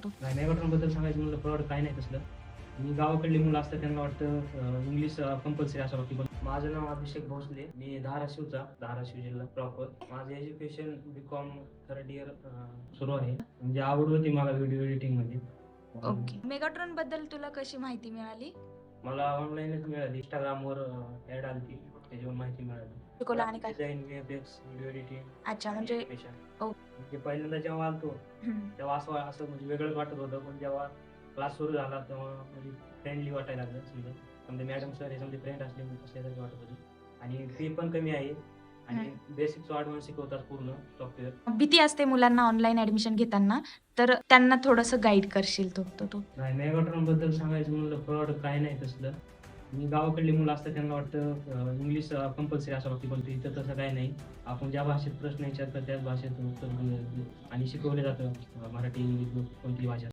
तू? नाही, मेगाट्रॉनबद्दल सांगायचं म्हणलं फ्रॉड काही नाही तसलं. मी गावाकडली मुलं असतात त्यांना वाटतं इंग्लिश कंपल्सरी असावं लागते. पण माझं नाव अभिषेक भोसले. मी धाराशिवचा, धाराशिव जिल्हा प्रॉपर. माझं एज्युकेशन बी.कॉम थर्ड इयर सुरू आहे. म्हणजे आवड होती मला व्हिडिओ एडिटिंगमध्ये. ओके. मेगाट्रॉन बद्दल तुला कशी माहिती मिळाली? मला ऑनलाईनच मिळाली. Instagramवर ॲड आली त्याच्यावर माहिती मिळाली. शिकवलं आणि काय? डिझाईन, व्ही.एफ.एक्स, व्हिडिओ एडिटिंग, अच्छा, म्हणजे ॲनिमेशन. ओ. म्हणजे पहिल्यांदा जेव्हा आलतो हं. तेव्हा असं असं म्हणजे वेगळंच वाटत होतं. पण जेव्हा क्लास सुरू झाला तेव्हा म्हणजे फ्रेंडली वाटायला लागलं. समजा मॅडम सर हे समजा फ्रेंड असल्यासारखे वाटत होते. आणि फी पण कमी आहे आणि बेसिक टू ॲडव्हान्स शिकवतात पूर्ण सॉफ्टवेअर. भीती असते मुलांना ऑनलाईन ॲडमिशन घेताना, तर त्यांना थोडंसं गाईड करशील तू? नाही, मेगाट्रॉनबद्दल सांगायचं म्हणलं फ्रॉड काही नाही तसलं. मी गावाकडली मुलं असतात त्यांना वाटतं इंग्लिश कंपल्सरी असावं लागते. पण इथं तसं काही नाही. आपण ज्या भाषेत प्रश्न विचारतो त्याच भाषेत उत्तर आणि शिकवलं जातं. मराठी, इंग्लिश कोणतीही भाषा.